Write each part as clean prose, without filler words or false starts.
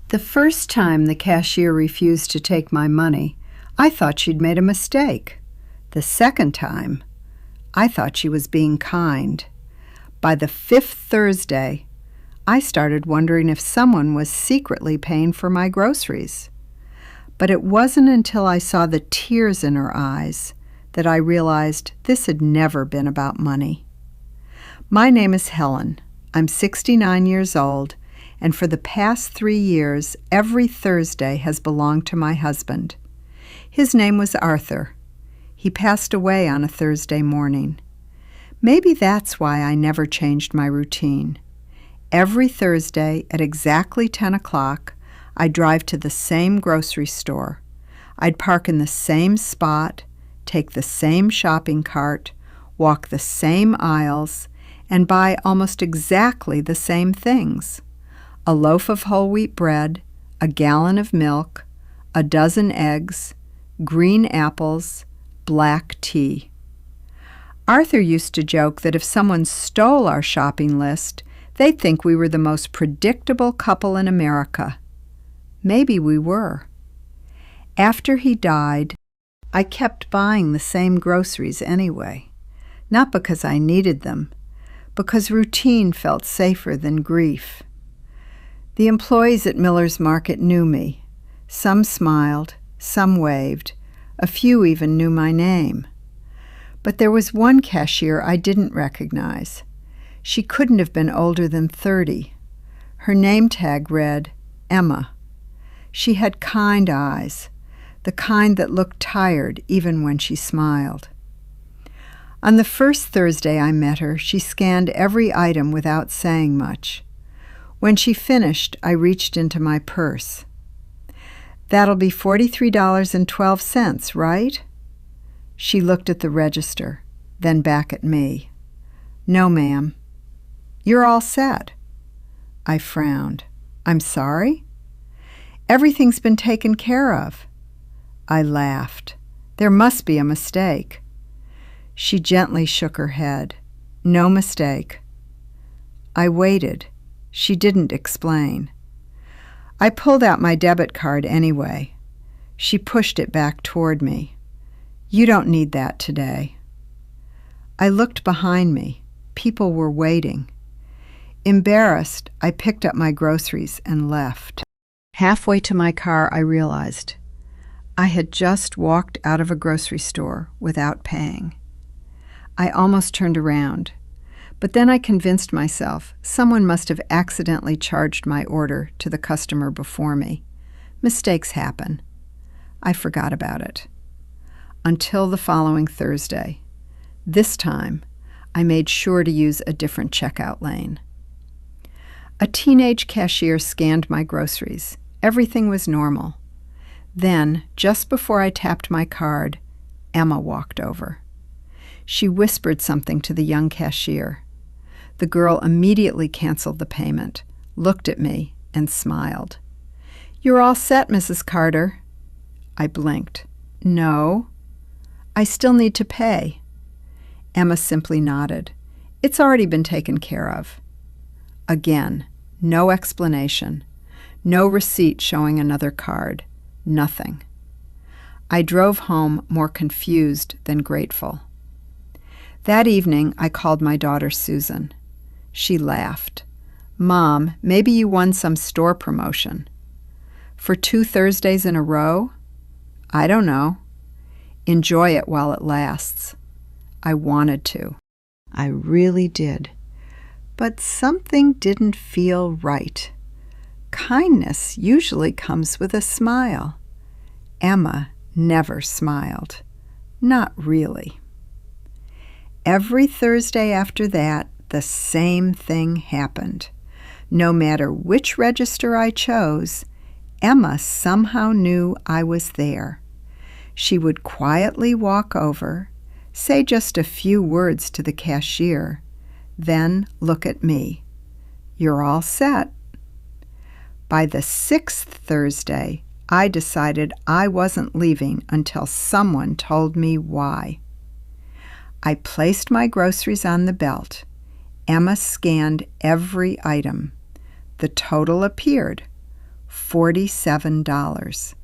The first time the cashier refused to take my money, I thought she'd made a mistake. The second time, I thought she was being kind. By the fifth Thursday, I started wondering if someone was secretly paying for my groceries. But it wasn't until I saw the tears in her eyes that I realized this had never been about money. My name is Helen. I'm 69 years old, and for the past 3 years, every Thursday has belonged to my husband. His name was Arthur. He passed away on a Thursday morning. Maybe that's why I never changed my routine. Every Thursday at exactly 10 o'clock, I'd drive to the same grocery store. I'd park in the same spot, take the same shopping cart, walk the same aisles, and buy almost exactly the same things: a loaf of whole wheat bread, a gallon of milk, a dozen eggs, green apples, black tea. Arthur used to joke that if someone stole our shopping list, they'd think we were the most predictable couple in America. Maybe we were. After he died, I kept buying the same groceries anyway, not because I needed them, because routine felt safer than grief. The employees at Miller's Market knew me. Some smiled, some waved, a few even knew my name. But there was one cashier I didn't recognize. She couldn't have been older than 30. Her name tag read Emma. She had kind eyes, the kind that looked tired even when she smiled. On the first Thursday I met her, she scanned every item without saying much. When she finished, I reached into my purse. "That'll be $43.12, right?" She looked at the register, then back at me. "No, ma'am." "You're all set." I frowned. "I'm sorry?" "Everything's been taken care of." I laughed. "There must be a mistake." She gently shook her head. "No mistake." I waited. She didn't explain. I pulled out my debit card anyway. She pushed it back toward me. "You don't need that today." I looked behind me. People were waiting. Embarrassed, I picked up my groceries and left. Halfway to my car, I realized I had just walked out of a grocery store without paying. I almost turned around, but then I convinced myself someone must have accidentally charged my order to the customer before me. Mistakes happen. I forgot about it. Until the following Thursday. This time, I made sure to use a different checkout lane. A teenage cashier scanned my groceries. Everything was normal. Then, just before I tapped my card, Emma walked over. She whispered something to the young cashier. The girl immediately canceled the payment, looked at me, and smiled. "You're all set, Mrs. Carter." I blinked. "No." "I still need to pay." Emma simply nodded. "It's already been taken care of." Again, no explanation. No receipt showing another card. Nothing. I drove home more confused than grateful. That evening, I called my daughter Susan. She laughed. "Mom, maybe you won some store promotion." "For 2 Thursdays in a row?" "I don't know." "Enjoy it while it lasts." I wanted to. I really did. But something didn't feel right. Kindness usually comes with a smile. Emma never smiled. Not really. Every Thursday after that, the same thing happened. No matter which register I chose, Emma somehow knew I was there. She would quietly walk over, say just a few words to the cashier, then look at me. "You're all set." By the 6th Thursday, I decided I wasn't leaving until someone told me why. I placed my groceries on the belt. Emma scanned every item. The total appeared, $47.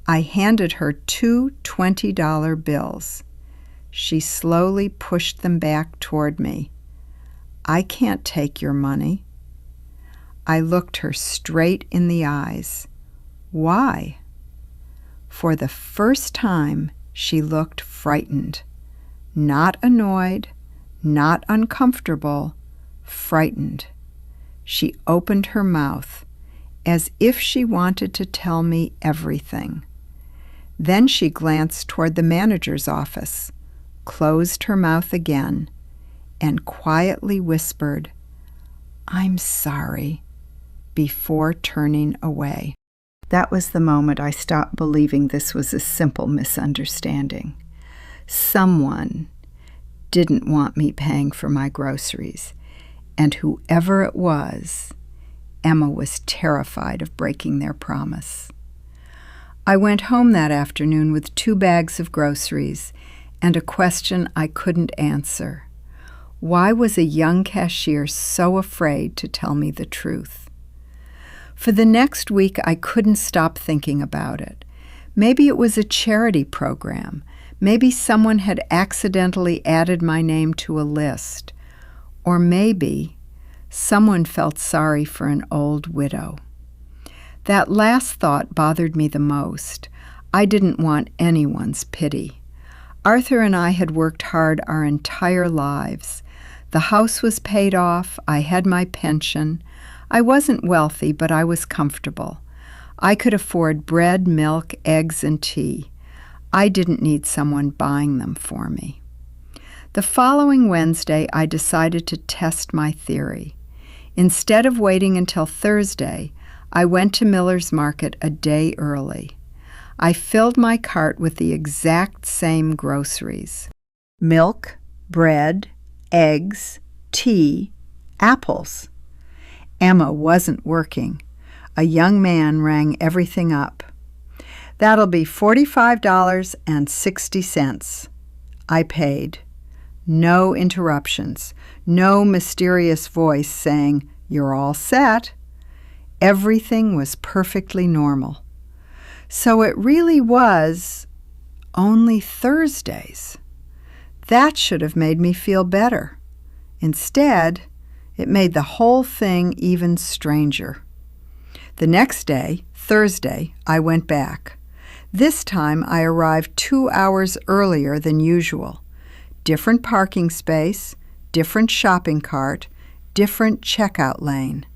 I handed her two $20 bills. She slowly pushed them back toward me. I can't take your money. I looked her straight in the eyes. Why? For the first time, she looked frightened. Not annoyed, not uncomfortable, frightened. She opened her mouth, as if she wanted to tell me everything. Then she glanced toward the manager's office, closed her mouth again, and quietly whispered, "I'm sorry," before turning away. That was the moment I stopped believing this was a simple misunderstanding. Someone didn't want me paying for my groceries, and whoever it was, Emma was terrified of breaking their promise. I went home that afternoon with 2 bags of groceries and a question I couldn't answer. Why was a young cashier so afraid to tell me the truth? For the next week, I couldn't stop thinking about it. Maybe it was a charity program. Maybe someone had accidentally added my name to a list. Or maybe someone felt sorry for an old widow. That last thought bothered me the most. I didn't want anyone's pity. Arthur and I had worked hard our entire lives. The house was paid off. I had my pension. I wasn't wealthy, but I was comfortable. I could afford bread, milk, eggs, and tea. I didn't need someone buying them for me. The following Wednesday, I decided to test my theory. Instead of waiting until Thursday, I went to Miller's Market a day early. I filled my cart with the exact same groceries: milk, bread, eggs, tea, apples. Emma wasn't working. A young man rang everything up. "That'll be $45.60. I paid. No interruptions. No mysterious voice saying, "You're all set." Everything was perfectly normal. So it really was only Thursdays. That should have made me feel better. Instead, it made the whole thing even stranger. The next day, Thursday, I went back. This time I arrived 2 hours earlier than usual. Different parking space, different shopping cart, different checkout lane.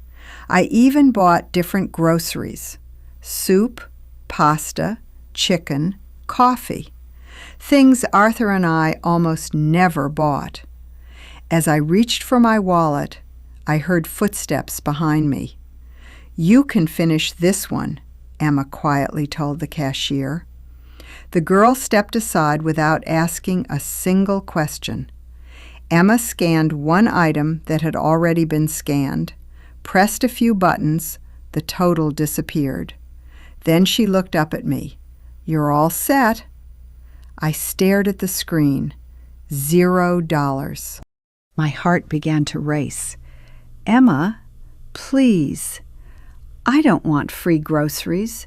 I even bought different groceries: soup, pasta, chicken, coffee. Things Arthur and I almost never bought. As I reached for my wallet, I heard footsteps behind me. "You can finish this one," Emma quietly told the cashier. The girl stepped aside without asking a single question. Emma scanned one item that had already been scanned, pressed a few buttons, the total disappeared. Then she looked up at me. "You're all set." I stared at the screen. $0. My heart began to race. "Emma, please. I don't want free groceries.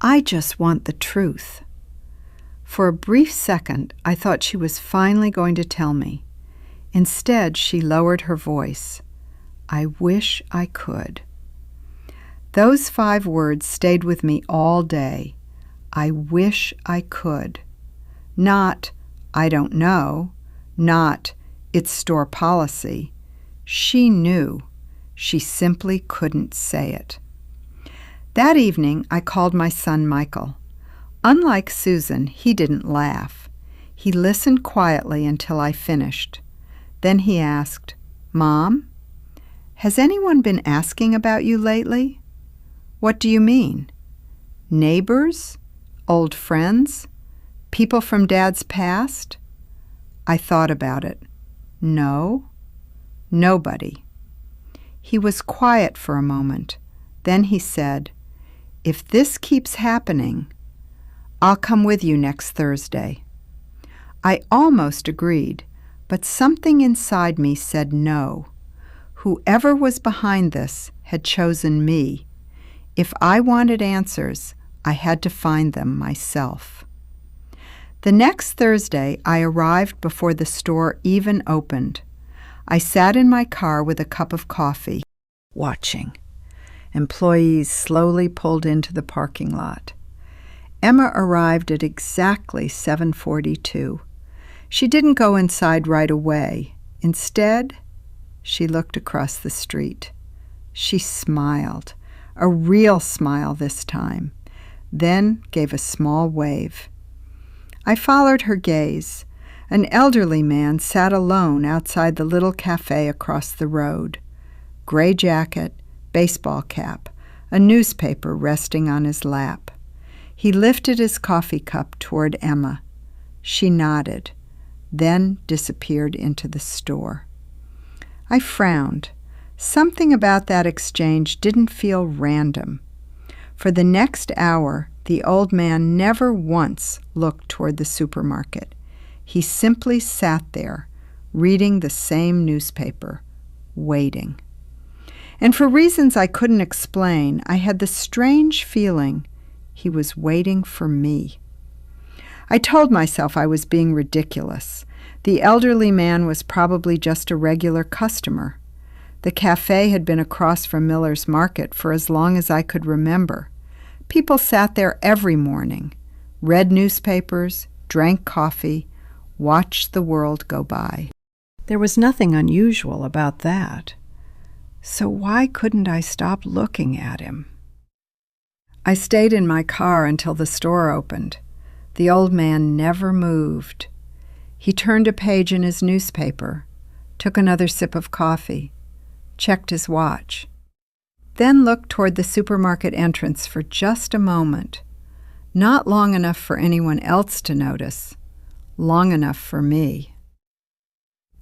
I just want the truth." For a brief second, I thought she was finally going to tell me. Instead, she lowered her voice. "I wish I could." Those 5 words stayed with me all day. I wish I could. Not, I don't know. Not, it's store policy. She knew. She simply couldn't say it. That evening, I called my son Michael. Unlike Susan, he didn't laugh. He listened quietly until I finished. Then he asked, "Mom, has anyone been asking about you lately?" "What do you mean? Neighbors? Old friends? People from Dad's past?" I thought about it. No, nobody. He was quiet for a moment. Then he said, "If this keeps happening, I'll come with you next Thursday." I almost agreed, but something inside me said no. Whoever was behind this had chosen me. If I wanted answers, I had to find them myself. The next Thursday, I arrived before the store even opened. I sat in my car with a cup of coffee, watching. Employees slowly pulled into the parking lot. Emma arrived at exactly 7:42. She didn't go inside right away. Instead, she looked across the street. She smiled, a real smile this time, then gave a small wave. I followed her gaze. An elderly man sat alone outside the little cafe across the road. Gray jacket, baseball cap, a newspaper resting on his lap. He lifted his coffee cup toward Emma. She nodded, then disappeared into the store. I frowned. Something about that exchange didn't feel random. For the next hour, the old man never once looked toward the supermarket. He simply sat there, reading the same newspaper, waiting. And for reasons I couldn't explain, I had the strange feeling he was waiting for me. I told myself I was being ridiculous. The elderly man was probably just a regular customer. The cafe had been across from Miller's Market for as long as I could remember. People sat there every morning, read newspapers, drank coffee, watched the world go by. There was nothing unusual about that. So why couldn't I stop looking at him? I stayed in my car until the store opened. The old man never moved. He turned a page in his newspaper, took another sip of coffee, checked his watch, then looked toward the supermarket entrance for just a moment, not long enough for anyone else to notice, long enough for me.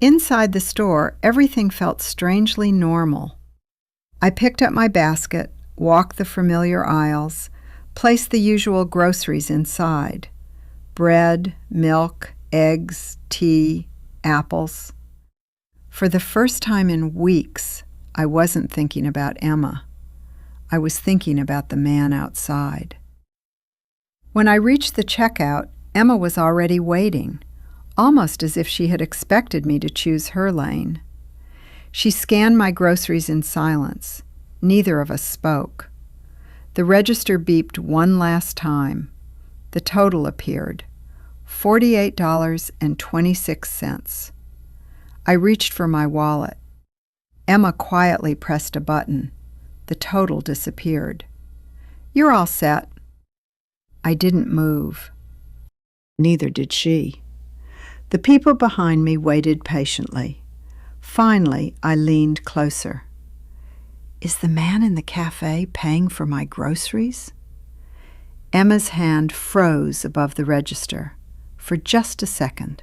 Inside the store, everything felt strangely normal. I picked up my basket, walked the familiar aisles, placed the usual groceries inside: bread, milk, eggs, tea, apples. For the first time in weeks, I wasn't thinking about Emma. I was thinking about the man outside. When I reached the checkout, Emma was already waiting, almost as if she had expected me to choose her lane. She scanned my groceries in silence. Neither of us spoke. The register beeped one last time. The total appeared: $48.26. I reached for my wallet. Emma quietly pressed a button. The total disappeared. "You're all set." I didn't move. Neither did she. The people behind me waited patiently. Finally, I leaned closer. Is the man in the cafe paying for my groceries? Emma's hand froze above the register for just a second.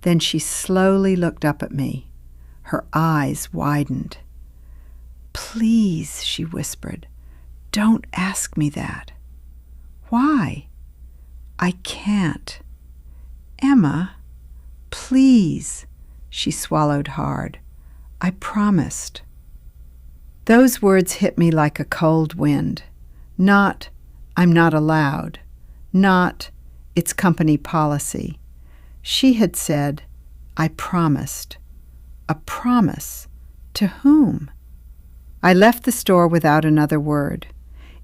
Then she slowly looked up at me. Her eyes widened. "Please," she whispered, "don't ask me that." "Why?" "I can't." "Emma, please." She swallowed hard. "I promised." Those words hit me like a cold wind. Not, "I'm not allowed." Not, "It's company policy." She had said, "I promised." A promise? To whom? I left the store without another word.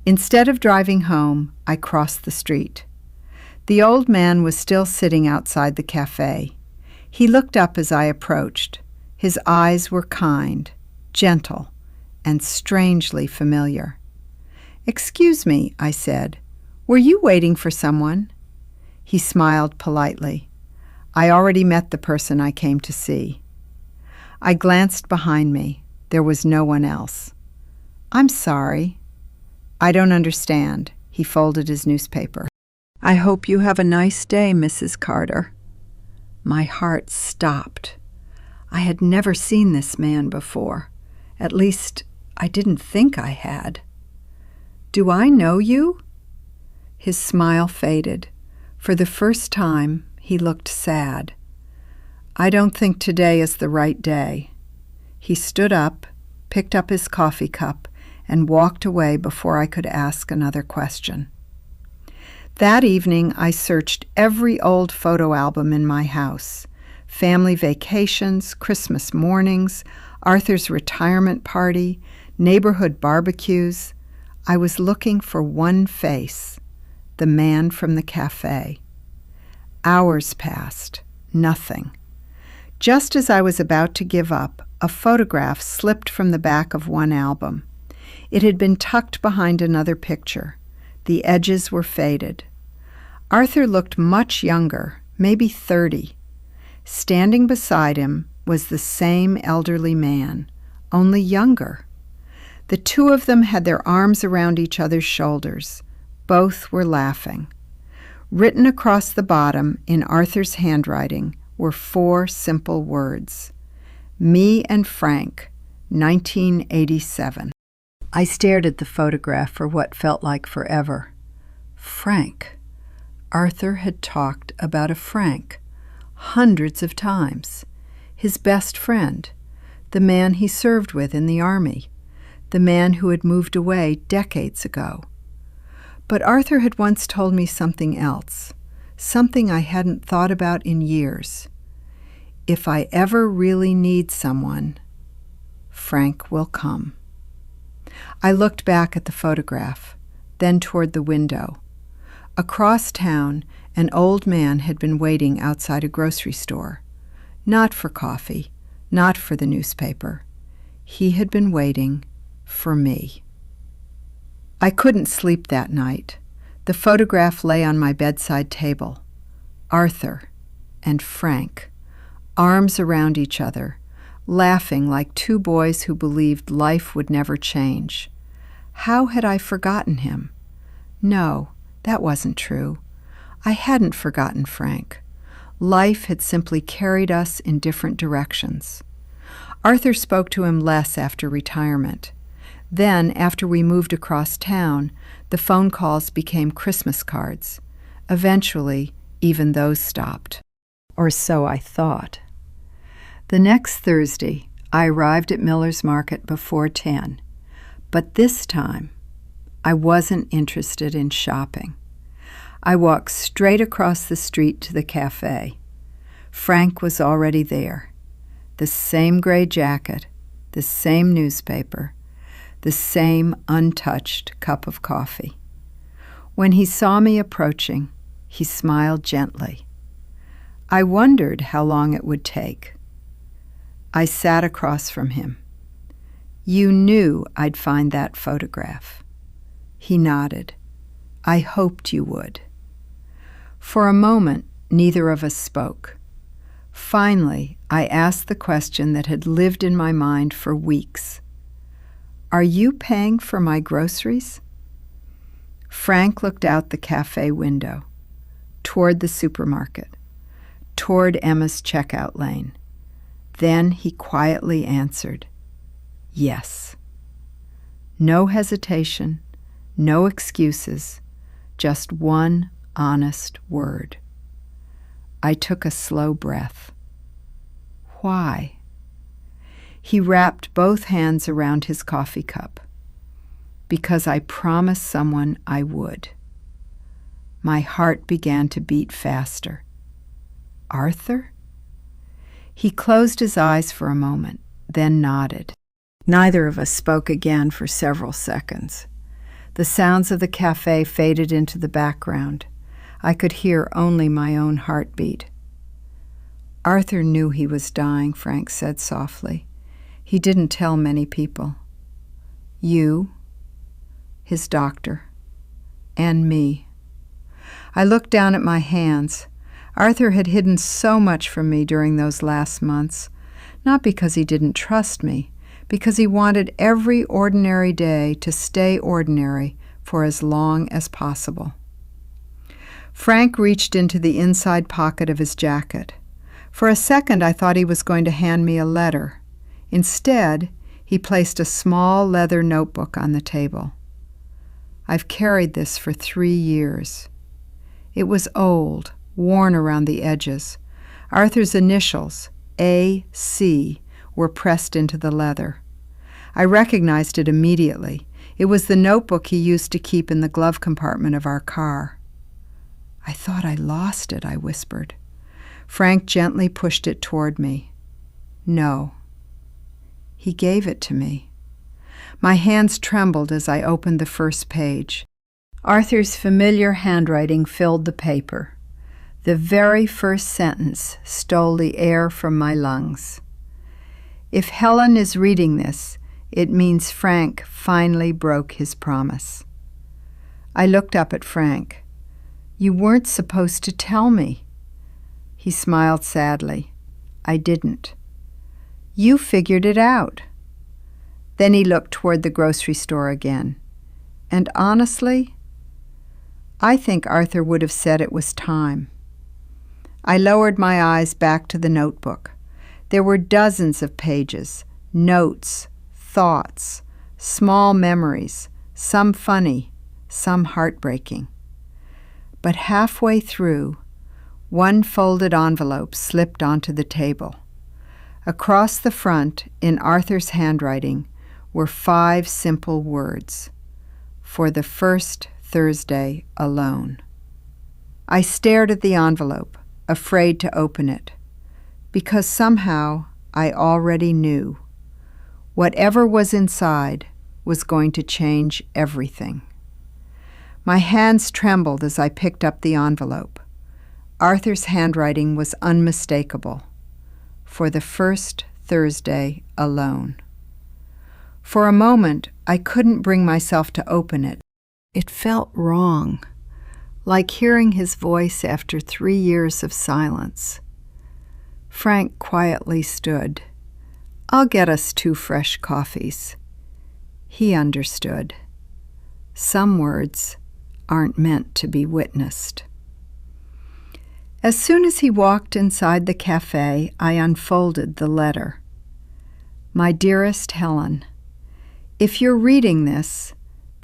Instead of driving home, I crossed the street. The old man was still sitting outside the cafe. He looked up as I approached. His eyes were kind, gentle, and strangely familiar. "Excuse me," I said. "Were you waiting for someone?" He smiled politely. I already met the person I came to see. I glanced behind me. There was no one else. "I'm sorry." "I don't understand." He folded his newspaper. "I hope you have a nice day, Mrs. Carter." My heart stopped. I had never seen this man before. At least, I didn't think I had. "Do I know you?" His smile faded. For the first time, he looked sad. "I don't think today is the right day." He stood up, picked up his coffee cup, and walked away before I could ask another question. That evening, I searched every old photo album in my house. Family vacations, Christmas mornings, Arthur's retirement party, neighborhood barbecues. I was looking for one face, the man from the cafe. Hours passed. Nothing. Just as I was about to give up, a photograph slipped from the back of one album. It had been tucked behind another picture. The edges were faded. Arthur looked much younger, maybe 30. Standing beside him was the same elderly man, only younger. The two of them had their arms around each other's shoulders. Both were laughing. Written across the bottom in Arthur's handwriting were 4 simple words. Me and Frank, 1987. I stared at the photograph for what felt like forever. Frank. Arthur had talked about a Frank hundreds of times. His best friend, the man he served with in the army, the man who had moved away decades ago. But Arthur had once told me something else, something I hadn't thought about in years. If I ever really need someone, Frank will come. I looked back at the photograph, then toward the window. Across town, an old man had been waiting outside a grocery store. Not for coffee, not for the newspaper. He had been waiting for me. I couldn't sleep that night. The photograph lay on my bedside table. Arthur and Frank, arms around each other, laughing like 2 boys who believed life would never change. How had I forgotten him? No, that wasn't true. I hadn't forgotten Frank. Life had simply carried us in different directions. Arthur spoke to him less after retirement. Then, after we moved across town, the phone calls became Christmas cards. Eventually, even those stopped. Or so I thought. The next Thursday, I arrived at Miller's Market before 10. But this time, I wasn't interested in shopping. I walked straight across the street to the cafe. Frank was already there. The same gray jacket, the same newspaper, the same untouched cup of coffee. When he saw me approaching, he smiled gently. I wondered how long it would take. I sat across from him. You knew I'd find that photograph. He nodded. I hoped you would. For a moment, neither of us spoke. Finally, I asked the question that had lived in my mind for weeks. Are you paying for my groceries? Frank looked out the cafe window, toward the supermarket, toward Emma's checkout lane. Then he quietly answered, yes. No hesitation, no excuses, just one honest word. I took a slow breath. Why? He wrapped both hands around his coffee cup. Because I promised someone I would. My heart began to beat faster. Arthur? He closed his eyes for a moment, then nodded. Neither of us spoke again for several seconds. The sounds of the cafe faded into the background. I could hear only my own heartbeat. Arthur knew he was dying, Frank said softly. He didn't tell many people. You, his doctor, and me. I looked down at my hands. Arthur had hidden so much from me during those last months, not because he didn't trust me, because he wanted every ordinary day to stay ordinary for as long as possible. Frank reached into the inside pocket of his jacket. For a second, I thought he was going to hand me a letter. Instead, he placed a small leather notebook on the table. I've carried this for 3 years. It was old, worn around the edges. Arthur's initials, A.C., were pressed into the leather. I recognized it immediately. It was the notebook he used to keep in the glove compartment of our car. "I thought I lost it," I whispered. Frank gently pushed it toward me. "No." He gave it to me. My hands trembled as I opened the first page. Arthur's familiar handwriting filled the paper. The very first sentence stole the air from my lungs. "If Helen is reading this, it means Frank finally broke his promise." I looked up at Frank. "You weren't supposed to tell me." He smiled sadly. "I didn't." "You figured it out." Then he looked toward the grocery store again. "And honestly, I think Arthur would have said it was time." I lowered my eyes back to the notebook. There were dozens of pages, notes, thoughts, small memories, some funny, some heartbreaking. But halfway through, one folded envelope slipped onto the table. Across the front, in Arthur's handwriting, were 5 simple words: "For the first Thursday alone." I stared at the envelope, afraid to open it, because somehow I already knew whatever was inside was going to change everything. My hands trembled as I picked up the envelope. Arthur's handwriting was unmistakable. "For the first Thursday alone." For a moment, I couldn't bring myself to open it. It felt wrong, like hearing his voice after 3 years of silence. Frank quietly stood. "I'll get us 2 fresh coffees." He understood. Some words aren't meant to be witnessed. As soon as he walked inside the cafe, I unfolded the letter. "My dearest Helen, if you're reading this,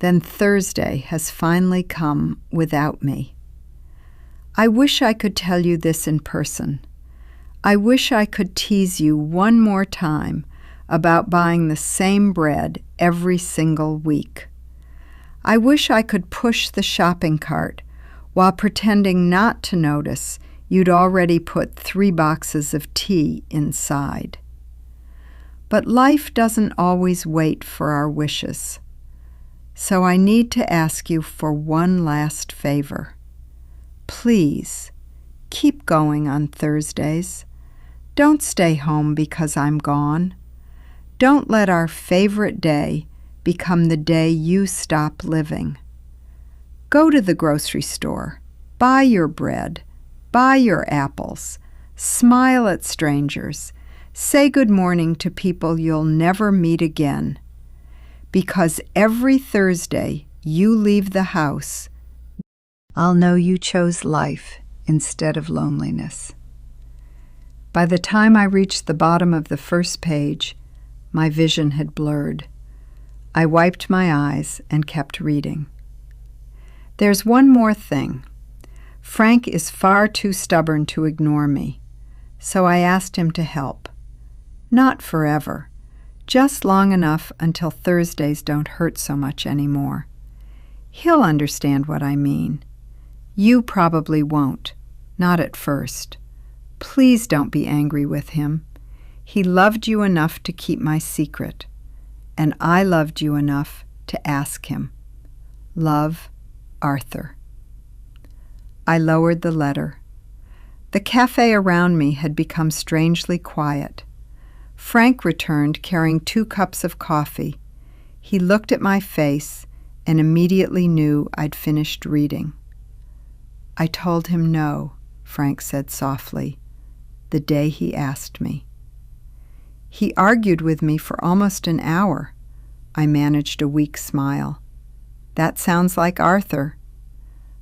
then Thursday has finally come without me. I wish I could tell you this in person. I wish I could tease you one more time about buying the same bread every single week. I wish I could push the shopping cart while pretending not to notice you'd already put 3 boxes of tea inside. But life doesn't always wait for our wishes. So I need to ask you for one last favor. Please, keep going on Thursdays. Don't stay home because I'm gone. Don't let our favorite day become the day you stop living. Go to the grocery store, buy your bread, buy your apples, smile at strangers, say good morning to people you'll never meet again. Because every Thursday you leave the house, I'll know you chose life instead of loneliness." By the time I reached the bottom of the first page, my vision had blurred. I wiped my eyes and kept reading. "There's one more thing. Frank is far too stubborn to ignore me, so I asked him to help. Not forever, just long enough until Thursdays don't hurt so much anymore. He'll understand what I mean. You probably won't, not at first. Please don't be angry with him. He loved you enough to keep my secret, and I loved you enough to ask him. Love, Arthur." I lowered the letter. The cafe around me had become strangely quiet. Frank returned carrying 2 cups of coffee. He looked at my face and immediately knew I'd finished reading. "I told him no," Frank said softly, "the day he asked me." "He argued with me for almost an hour." I managed a weak smile. "That sounds like Arthur."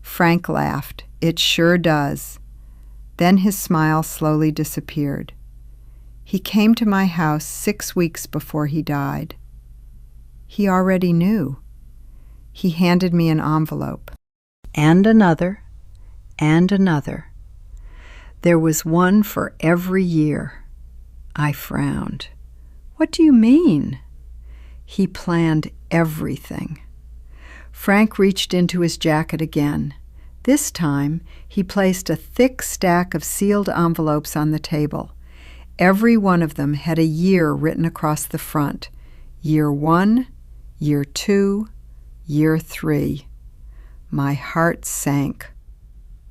Frank laughed. "It sure does." Then his smile slowly disappeared. "He came to my house 6 weeks before he died." He already knew. He handed me an envelope. And another, and another. There was one for every year. I frowned. "What do you mean?" He planned everything. Frank reached into his jacket again. This time, he placed a thick stack of sealed envelopes on the table. Every one of them had a year written across the front. Year 1, Year 2, Year 3. My heart sank.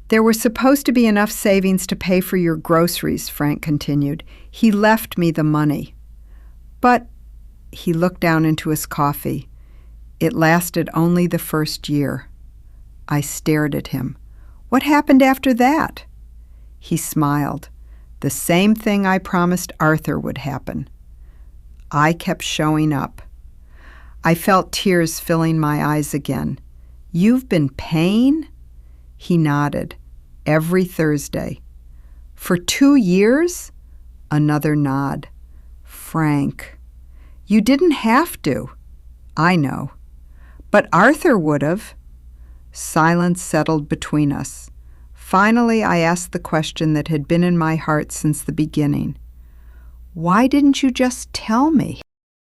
There were supposed to be enough savings to pay for your groceries, Frank continued. He left me the money. But he looked down into his coffee. It lasted only the first year. I stared at him. What happened after that? He smiled. The same thing I promised Arthur would happen. I kept showing up. I felt tears filling my eyes again. You've been paying? He nodded. Every Thursday. For 2 years? Another nod. Frank. You didn't have to. I know. But Arthur would have. Silence settled between us. Finally, I asked the question that had been in my heart since the beginning. Why didn't you just tell me?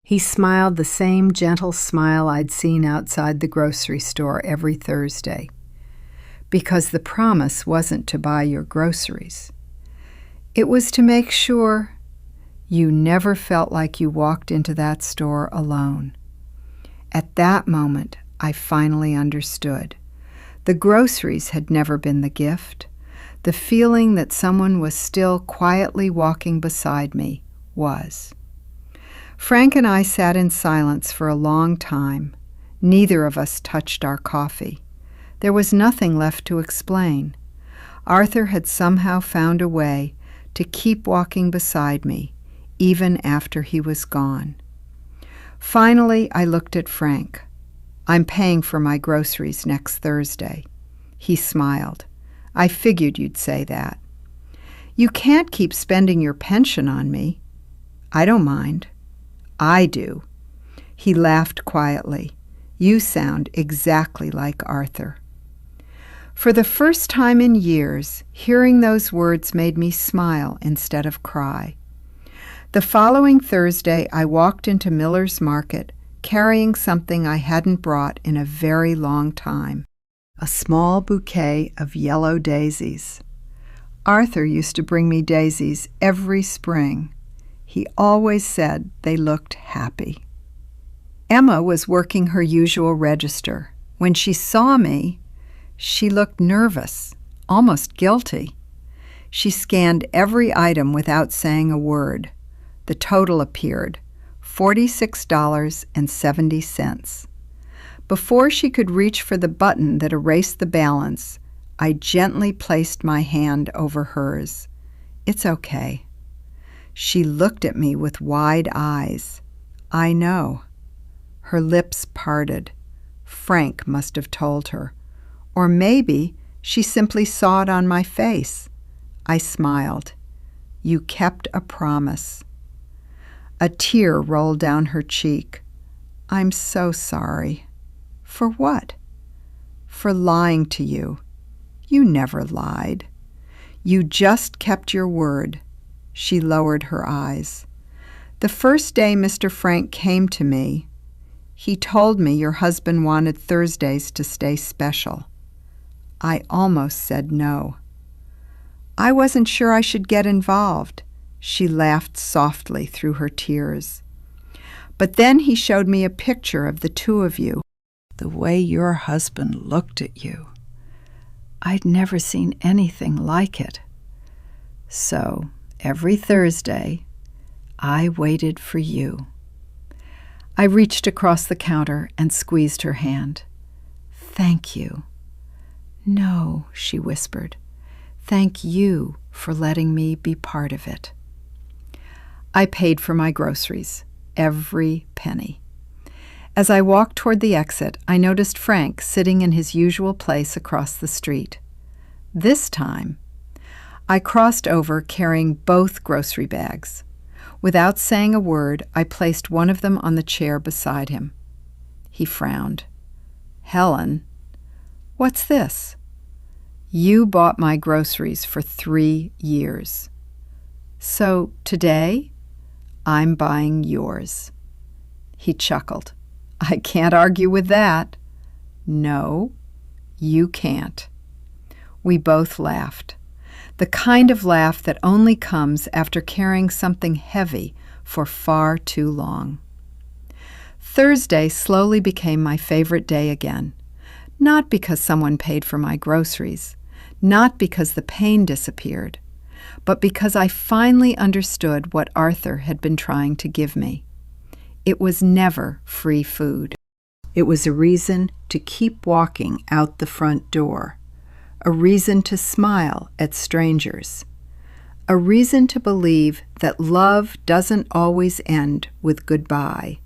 He smiled the same gentle smile I'd seen outside the grocery store every Thursday. Because the promise wasn't to buy your groceries. It was to make sure you never felt like you walked into that store alone. At that moment, I finally understood. The groceries had never been the gift. The feeling that someone was still quietly walking beside me was. Frank and I sat in silence for a long time. Neither of us touched our coffee. There was nothing left to explain. Arthur had somehow found a way to keep walking beside me, even after he was gone. Finally, I looked at Frank. I'm paying for my groceries next Thursday. He smiled. I figured you'd say that. You can't keep spending your pension on me. I don't mind. I do. He laughed quietly. You sound exactly like Arthur. For the first time in years, hearing those words made me smile instead of cry. The following Thursday, I walked into Miller's Market, carrying something I hadn't brought in a very long time, a small bouquet of yellow daisies. Arthur used to bring me daisies every spring. He always said they looked happy. Emma was working her usual register. When she saw me, she looked nervous, almost guilty. She scanned every item without saying a word. The total appeared, $46.70. Before she could reach for the button that erased the balance, I gently placed my hand over hers. It's okay. She looked at me with wide eyes. I know. Her lips parted. Frank must have told her. Or maybe she simply saw it on my face. I smiled. You kept a promise. A tear rolled down her cheek. I'm so sorry. For what? For lying to you. You never lied. You just kept your word. She lowered her eyes. The first day Mr. Frank came to me, he told me your husband wanted Thursdays to stay special. I almost said no. I wasn't sure I should get involved. She laughed softly through her tears. But then he showed me a picture of the two of you, the way your husband looked at you. I'd never seen anything like it. So, every Thursday, I waited for you. I reached across the counter and squeezed her hand. Thank you. No, she whispered. Thank you for letting me be part of it. I paid for my groceries, every penny. As I walked toward the exit, I noticed Frank sitting in his usual place across the street. This time, I crossed over carrying both grocery bags. Without saying a word, I placed one of them on the chair beside him. He frowned. Helen, what's this? You bought my groceries for 3 years. So today, I'm buying yours. He chuckled. I can't argue with that. No, you can't. We both laughed. The kind of laugh that only comes after carrying something heavy for far too long. Thursday slowly became my favorite day again. Not because someone paid for my groceries, not because the pain disappeared, but because I finally understood what Arthur had been trying to give me. It was never free food. It was a reason to keep walking out the front door, a reason to smile at strangers, a reason to believe that love doesn't always end with goodbye.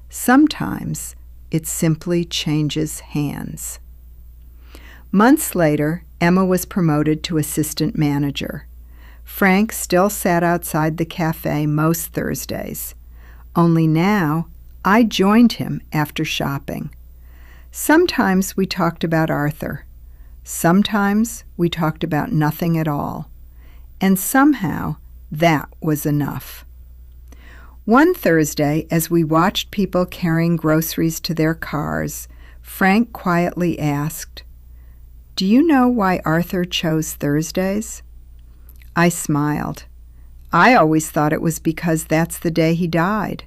Sometimes it simply changes hands. Months later, Emma was promoted to assistant manager. Frank still sat outside the cafe most Thursdays. Only now, I joined him after shopping. Sometimes we talked about Arthur. Sometimes we talked about nothing at all. And somehow, that was enough. One Thursday, as we watched people carrying groceries to their cars, Frank quietly asked, "Do you know why Arthur chose Thursdays?" I smiled. I always thought it was because that's the day he died.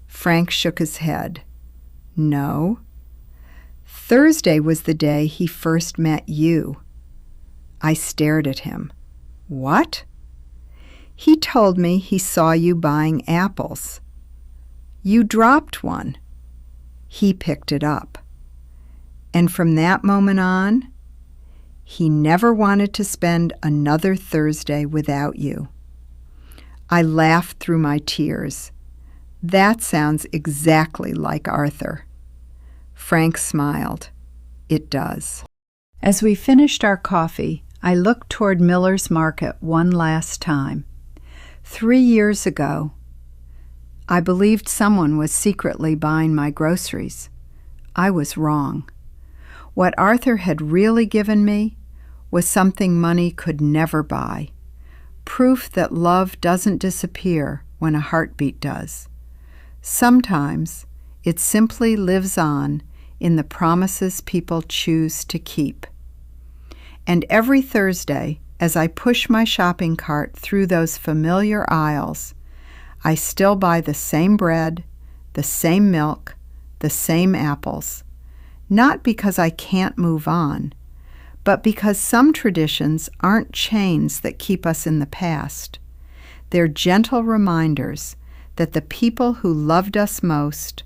Frank shook his head. No. Thursday was the day he first met you. I stared at him. What? He told me he saw you buying apples. You dropped one. He picked it up. And from that moment on, he never wanted to spend another Thursday without you. I laughed through my tears. That sounds exactly like Arthur. Frank smiled. It does. As we finished our coffee, I looked toward Miller's Market one last time. 3 years ago, I believed someone was secretly buying my groceries. I was wrong. What Arthur had really given me was something money could never buy. Proof that love doesn't disappear when a heartbeat does. Sometimes it simply lives on in the promises people choose to keep. And every Thursday, as I push my shopping cart through those familiar aisles, I still buy the same bread, the same milk, the same apples, not because I can't move on, but because some traditions aren't chains that keep us in the past. They're gentle reminders that the people who loved us most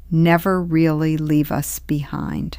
never really leave us behind.